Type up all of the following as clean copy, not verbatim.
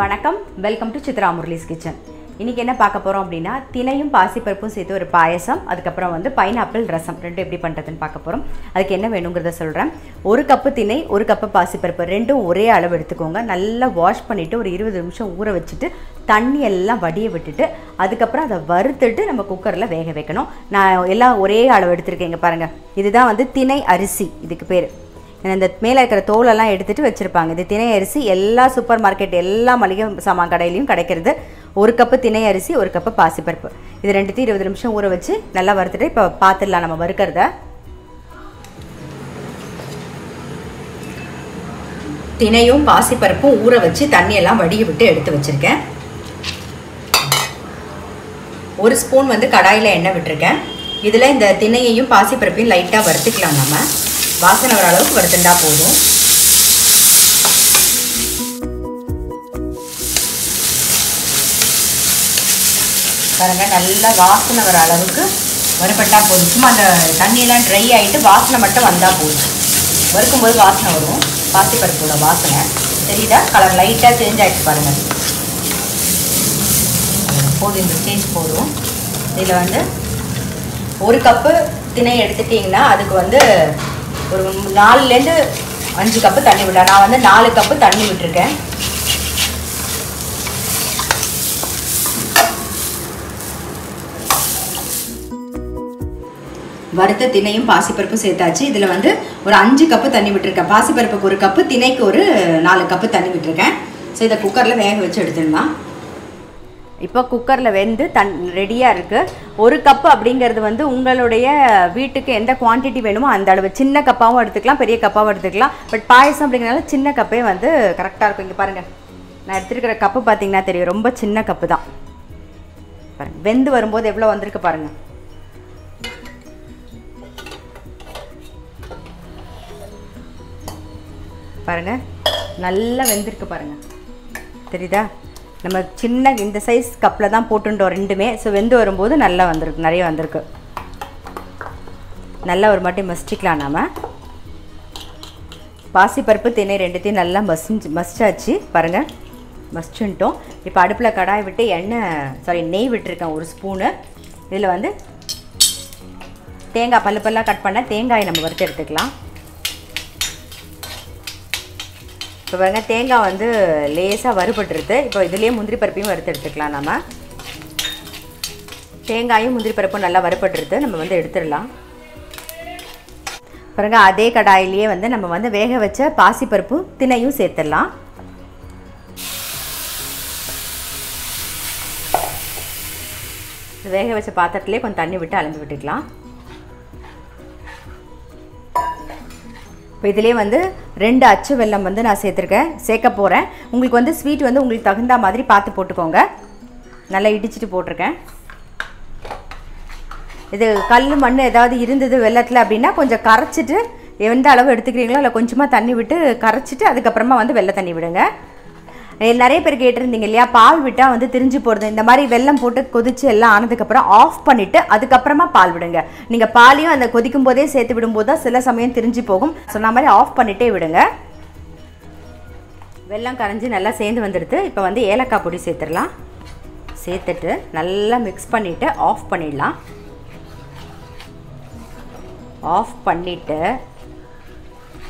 வணக்கம், welcome to Chitra Murali's kitchen. இன்றைக்கி என்ன பார்க்க போகிறோம் அப்படின்னா, தினையும் பாசிப்பருப்பும் சேர்த்து ஒரு பாயசம், அதுக்கப்புறம் வந்து பைனாப்பிள் ரசம் ரெண்டும் எப்படி பண்ணுறதுன்னு பார்க்க போகிறோம். அதுக்கு என்ன வேணுங்கிறத சொல்கிறேன். 1 கப்பு தினை, 1 கப்பு பாசிப்பருப்பு ரெண்டும் ஒரே அளவு எடுத்துக்கோங்க. நல்லா வாஷ் பண்ணிவிட்டு ஒரு 20 நிமிஷம் ஊற வச்சுட்டு தண்ணி எல்லாம் வடிய விட்டுட்டு அதுக்கப்புறம் அதை வறுத்துட்டு நம்ம குக்கரில் வேக வைக்கணும். நான் எல்லாம் ஒரே அளவு எடுத்துருக்கேன். இங்கே பாருங்கள், இதுதான் வந்து தினை அரிசி, இதுக்கு பேர். இந்த மேலே இருக்கிற தோலெல்லாம் எடுத்துகிட்டு வச்சுருப்பாங்க. இது தினை அரிசி எல்லா சூப்பர் மார்க்கெட் எல்லா மளிகை சாமான் கடையிலையும் கிடைக்கிறது. 1 கப்பு தினை அரிசி, 1 கப்பு பாசிப்பருப்பு, இது ரெண்டுத்தையும் 20 நிமிஷம் ஊற வச்சு நல்லா வறுத்துட்டு இப்போ பார்த்துடலாம் நம்ம வறுக்கிறத. தினையும் பாசிப்பருப்பும் ஊற வச்சு தண்ணியெல்லாம் வடிய விட்டு எடுத்து வச்சுருக்கேன். 1 ஸ்பூன் வந்து கடாயில் எண்ணெய் விட்டுருக்கேன். இதில் இந்த தினையையும் பாசிப்பருப்பையும் லைட்டாக வறுத்துக்கலாம். நம்ம வாசனை வர அளவுக்கு வறுத்துட்டா போதும். பாருங்க, நல்லா வாசனை வர அளவுக்கு வறுப்பட்டா போதும். சும்மா அந்த தண்ணியெல்லாம் ட்ரை ஆகிட்டு வாசனை மட்டும் வந்தால் போதும். வறுக்கும்போது வாசனை வரும், பாசிப்பருப்போட வாசனை தெரியுதா? கலர் லைட்டாக சேஞ்ச் ஆகிடுச்சு பாருங்கள். போதும், இந்த ஸ்டேஜ் போதும். இதில் வந்து 1 கப்பு திணை எடுத்துட்டிங்கன்னா அதுக்கு வந்து ஒரு 4லேருந்து 5 கப்பு தண்ணி விடலாம். நான் வந்து 4 கப்பு தண்ணி விட்டுருக்கேன். வறுத்த தினையும் பாசிப்பருப்பும் சேர்த்தாச்சு. இதில் வந்து ஒரு 5 கப்பு தண்ணி விட்டுருக்கேன். பாசிப்பருப்புக்கு 1 கப்பு, தினைக்கு ஒரு 4 கப்பு தண்ணி விட்டுருக்கேன். ஸோ இதை குக்கரில் வேக வச்சு எடுத்துடலாம். இப்போ குக்கரில் வெந்து ரெடியாக இருக்குது. 1 கப்பு அப்படிங்கிறது வந்து உங்களுடைய வீட்டுக்கு எந்த குவான்டிட்டி வேணுமோ அந்த அளவு. சின்ன கப்பாகவும் எடுத்துக்கலாம், பெரிய கப்பாகவும் எடுத்துக்கலாம். பட் பாயசம் அப்படிங்கிறனால சின்ன கப்பே வந்து கரெக்டாக இருக்கும். இங்கே பாருங்கள், நான் எடுத்துருக்கிற கப்பு பார்த்தீங்கன்னா தெரியும், ரொம்ப சின்ன கப்பு தான். பாருங்கள், வெந்து வரும்போது எவ்வளோ வந்திருக்கு பாருங்கள். பாருங்கள், நல்லா வெந்திருக்கு பாருங்கள், தெரியுதா? நம்ம சின்ன இந்த சைஸ் கப்பில் தான் போட்டுட்டோம் ரெண்டுமே. ஸோ வெந்து வரும்போது நல்லா வந்திருக்கு, நிறைய வந்திருக்கு. நல்லா ஒரு மாட்டி மசிச்சிக்கலாம். நாம் பாசிப்பருப்பு தினை ரெண்டுத்தையும் நல்லா மசிச்சாச்சு பாருங்கள், மசிச்சுட்டோம். இப்போ அடுப்பில் கடாய் விட்டு நெய் விட்டுருக்கேன் 1 ஸ்பூனு. இதில் வந்து தேங்காய் பல்லாக கட் பண்ண தேங்காயை நம்ம வறுத்து எடுத்துக்கலாம். இப்போ பாருங்கள், தேங்காய் வந்து லேசாக வறுபட்டுருது. இப்போ இதுலேயே முந்திரி பருப்பையும் வறுத்து எடுத்துக்கலாம். நம்ம தேங்காயும் முந்திரி பருப்பும் நல்லா வறுபட்டுருது, நம்ம வந்து எடுத்துடலாம். பாருங்கள், அதே கடாயிலேயே வந்து நம்ம வந்து வேக வச்ச பாசிப்பருப்பு தினையும் சேர்த்துடலாம். வேக வச்ச பாத்திரத்துலேயே கொஞ்சம் தண்ணி விட்டு அலம்பி விட்டுக்கலாம். இப்போ இதிலே வந்து 2 அச்சு வெல்லம் வந்து நான் சேர்க்க போகிறேன். உங்களுக்கு வந்து ஸ்வீட் வந்து உங்களுக்கு தகுந்த மாதிரி பார்த்து போட்டுக்கோங்க. நல்லா இடிச்சிட்டு போட்டிருக்கேன். இது கல் மண் ஏதாவது இருந்தது வெல்லத்தில் அப்படின்னா கொஞ்சம் கரைச்சிட்டு, எந்த அளவு எடுத்துக்கிறீங்களோ அதில் கொஞ்சமாக தண்ணி விட்டு கரைச்சிட்டு அதுக்கப்புறமா வந்து வெள்ளை தண்ணி விடுங்க. நிறைய பேர் கேட்டிருந்தீங்க இல்லையா, பால் விட்டால் வந்து திரிஞ்சு போடுது. இந்த மாதிரி வெல்லம் போட்டு கொதிச்சு எல்லாம் ஆனதுக்கப்புறம் ஆஃப் பண்ணிவிட்டு அதுக்கப்புறமா பால் விடுங்க. நீங்கள் பாலையும் அந்த கொதிக்கும் போதே சேர்த்து விடும்போது தான் சில சமயம் திரிஞ்சு போகும். சொன்ன மாதிரி ஆஃப் பண்ணிகிட்டே விடுங்க. வெல்லம் கரைஞ்சி நல்லா சேர்ந்து வந்துடுது. இப்போ வந்து ஏலக்காய் பொடி சேர்த்துடலாம். சேர்த்துட்டு நல்லா மிக்ஸ் பண்ணிவிட்டு ஆஃப் பண்ணிடலாம். ஆஃப் பண்ணிவிட்டு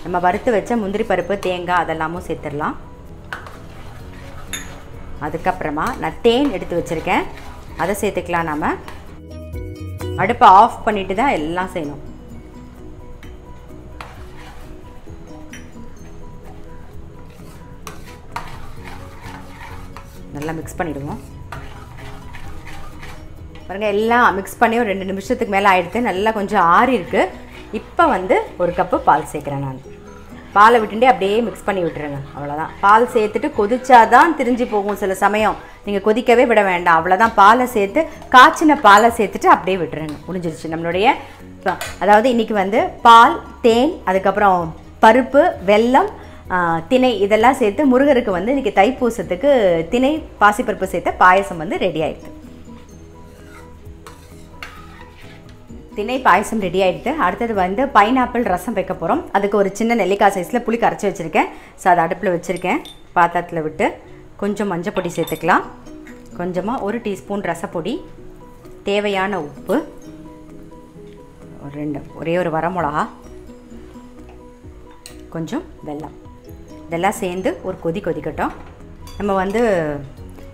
நம்ம வறுத்து வச்ச முந்திரி பருப்பு, தேங்காய் அதெல்லாமும் சேர்த்துடலாம். அதுக்கப்புறமா நான் தேன் எடுத்து வச்சுருக்கேன், அதை சேர்த்துக்கலாம். நாம் அடுப்பை ஆஃப் பண்ணிட்டு தான் எல்லாம் செய்யணும். நல்லா மிக்ஸ் பண்ணிவிடுவோம். பாருங்கள், எல்லாம் மிக்ஸ் பண்ணி ஒரு 2 நிமிஷத்துக்கு மேலே ஆகிடுது. நல்லா கொஞ்சம் ஆறி இருக்குது. இப்போ வந்து 1 கப்பு பால் சேர்க்குறேன். நான் பாலை விட்டுட்டே அப்படியே மிக்ஸ் பண்ணி விட்டுருங்க, அவ்வளோதான். பால் சேர்த்துட்டு கொதிச்சாதான் திரிஞ்சு போகும் சில சமயம். நீங்கள் கொதிக்கவே விட வேண்டாம், அவ்வளோதான். பாலை சேர்த்து காய்ச்சின பாலை சேர்த்துட்டு அப்படியே விட்டுருங்க, முடிஞ்சிருச்சு நம்மளுடைய. அதாவது இன்றைக்கி வந்து பால், தேன், அதுக்கப்புறம் பருப்பு, வெல்லம், தினை இதெல்லாம் சேர்த்து முருகருக்கு வந்து இன்றைக்கி தைப்பூசத்துக்கு தினை பாசிப்பருப்பு சேர்த்து பாயசம் வந்து ரெடி ஆகிடுது. தினை பாயசம் ரெடி ஆகிடுது. அடுத்தது வந்து பைனாப்பிள் ரசம் வைக்க போகிறோம். அதுக்கு ஒரு சின்ன நெல்லிக்காய் சைஸில் புளி கரைச்சி வச்சுருக்கேன். ஸோ அதை அடுப்பில் வச்சுருக்கேன். பாத்திரத்தில் விட்டு கொஞ்சம் மஞ்சள் பொடி சேர்த்துக்கலாம், கொஞ்சமாக 1 டீஸ்பூன் ரசப்பொடி, தேவையான உப்பு, ஒரே ஒரு வரமிளகா, கொஞ்சம் வெல்லம். இதெல்லாம் சேர்ந்து ஒரு கொதிக்கட்டும். நம்ம வந்து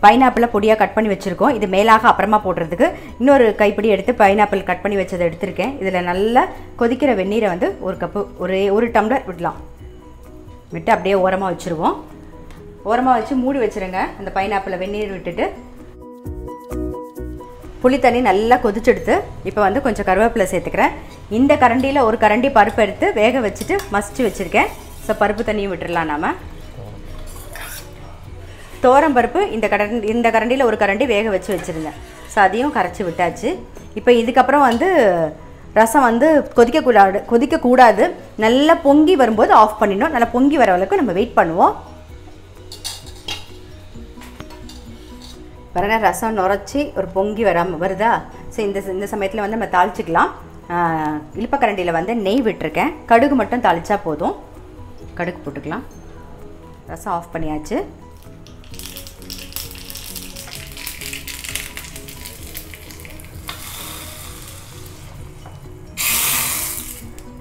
பைனாப்பிளை பொடியாக கட் பண்ணி வச்சுருக்கோம். இது மேலாக அப்புறமா போடுறதுக்கு இன்னொரு கைப்பிடி எடுத்து பைனாப்பிள் கட் பண்ணி வச்சதை எடுத்திருக்கேன். இதில் நல்லா கொதிக்கிற வெந்நீரை வந்து ஒரு கப்பு ஒரு டம்ளர் விடலாம். விட்டு அப்படியே ஓரமாக வச்சுருவோம். ஓரமாக வச்சு மூடி வச்சுருங்க. அந்த பைனாப்பிளை வெந்நீர் விட்டுட்டு புளி தண்ணி நல்லா கொதிச்செடுத்து இப்போ வந்து கொஞ்சம் கருவேப்பிலை சேர்த்துக்கிறேன். இந்த கரண்டியில் ஒரு கரண்டி பருப்பு எடுத்து வேக வச்சுட்டு மசிச்சு வச்சுருக்கேன். ஸோ பருப்பு தண்ணியும் விட்டுடலாம். நாம் தோரம் பருப்பு இந்த கரண்டியில் ஒரு கரண்டி வேக வச்சு வச்சுருங்க. ஸோ அதையும் கரைச்சி விட்டாச்சு. இப்போ இதுக்கப்புறம் வந்து ரசம் வந்து கொதிக்கக்கூடாது. நல்லா பொங்கி வரும்போது ஆஃப் பண்ணிடணும். நல்லா பொங்கி வர அளவுக்கு நம்ம வெயிட் பண்ணுவோம். பாருங்க, ரசம் நுரைச்சி ஒரு பொங்கி வருதா? ஸோ இந்த சமயத்தில் வந்து நம்ம தாளிச்சிக்கலாம். இழுப்பக்கரண்டியில் வந்து நெய் விட்டுருக்கேன். கடுகு மட்டும் தாளித்தா போதும். கடுகு போட்டுக்கலாம். ரசம் ஆஃப் பண்ணியாச்சு.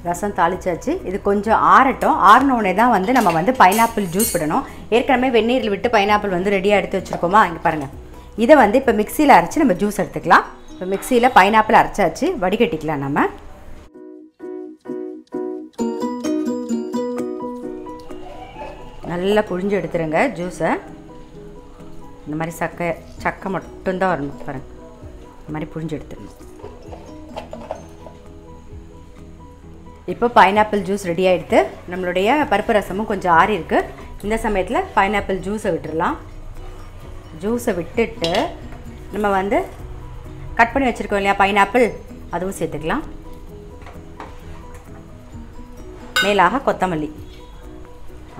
ரசம் தாளிச்சாச்சு. இது கொஞ்சம் ஆறட்டும். ஆறினோடனே தான் வந்து நம்ம வந்து பைனாப்பிள் ஜூஸ் விடணும். ஏற்கனவே வெந்நீரில் விட்டு பைனாப்பிள் வந்து ரெடியாக எடுத்து வச்சுருக்கோமா? இங்கே பாருங்கள். இதை வந்து இப்போ மிக்சியில் அரைச்சி நம்ம ஜூஸ் எடுத்துக்கலாம். இப்போ மிக்சியில் பைனாப்பிள் அரைச்சாச்சு, வடிகட்டிக்கலாம். நம்ம நல்லா புழிஞ்சு எடுத்துருங்க ஜூஸை. இந்த மாதிரி சக்கை மட்டும்தான் வரணும். பாருங்கள், இந்த மாதிரி புழிஞ்சு எடுத்துடணும். இப்போ பைனாப்பிள் ஜூஸ் ரெடி ஆகிடுது. நம்மளுடைய பருப்பு ரசமும் கொஞ்சம் ஆறி இருக்குது. இந்த சமயத்தில் பைனாப்பிள் ஜூஸை விட்டுடலாம். ஜூஸை விட்டுட்டு நம்ம வந்து கட் பண்ணி வச்சுருக்கோம் இல்லையா பைனாப்பிள், அதுவும் சேர்த்துக்கலாம். மேலாக கொத்தமல்லி.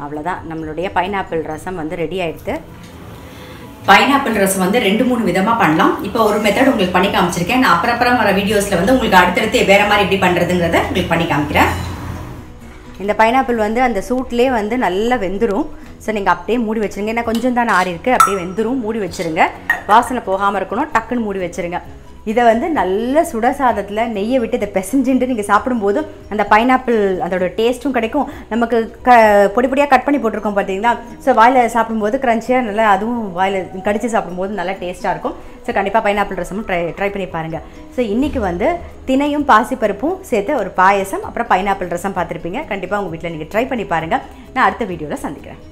அவ்வளோதான், நம்மளுடைய பைனாப்பிள் ரசம் வந்து ரெடி ஆகிடுது. பைனாப்பிள் ரசம் வந்து 2-3 விதமாக பண்ணலாம். இப்போ ஒரு மெத்தட் உங்களுக்கு பண்ணி காமிச்சிருக்கேன். நான் அப்புறம் வர வீடியோஸில் வந்து உங்களுக்கு அடுத்தடுத்து வேறு மாதிரி எப்படி பண்ணுறதுங்கிறத உங்களுக்கு பண்ணி காமிக்கிறேன். இந்த பைனாப்பிள் வந்து அந்த சூட்லேயே வந்து நல்லா வெந்துடும். ஸோ நீங்கள் அப்படியே மூடி வச்சுருங்க. ஏன்னா கொஞ்சம் தான் ஆறி இருக்குது. அப்படியே வெந்துடும். மூடி வச்சுருங்க. வாசனை போகாமல் இருக்கணும். டக்குன்னு மூடி வச்சுருங்க. இதை வந்து நல்ல சுடசாதத்தில் நெய்யை விட்டு இதை பிசைஞ்சுட்டு நீங்கள் சாப்பிடும்போது அந்த பைனாப்பிள் அதோட டேஸ்ட்டும் கிடைக்கும். நமக்கு பொடி பொடியாக கட் பண்ணி போட்டிருக்கோம் பார்த்தீங்களா? ஸோ வாயில் சாப்பிடும்போது க்ரன்ச்சியாக நல்லா, அதுவும் வாயில் கடித்து சாப்பிடும்போது நல்லா டேஸ்ட்டாக இருக்கும். ஸோ கண்டிப்பாக பைனாப்பிள் ரசமும் ட்ரை பண்ணி பாருங்கள். ஸோ இன்றைக்கி வந்து தினையும் பாசிப்பருப்பும் சேர்த்து ஒரு பாயசம், அப்புறம் பைனாப்பிள் ரசம் பார்த்துருப்பீங்க. கண்டிப்பாக உங்கள் வீட்டில் நீங்கள் ட்ரை பண்ணி பாருங்கள். நான் அடுத்த வீடியோவில் சந்திக்கிறேன்.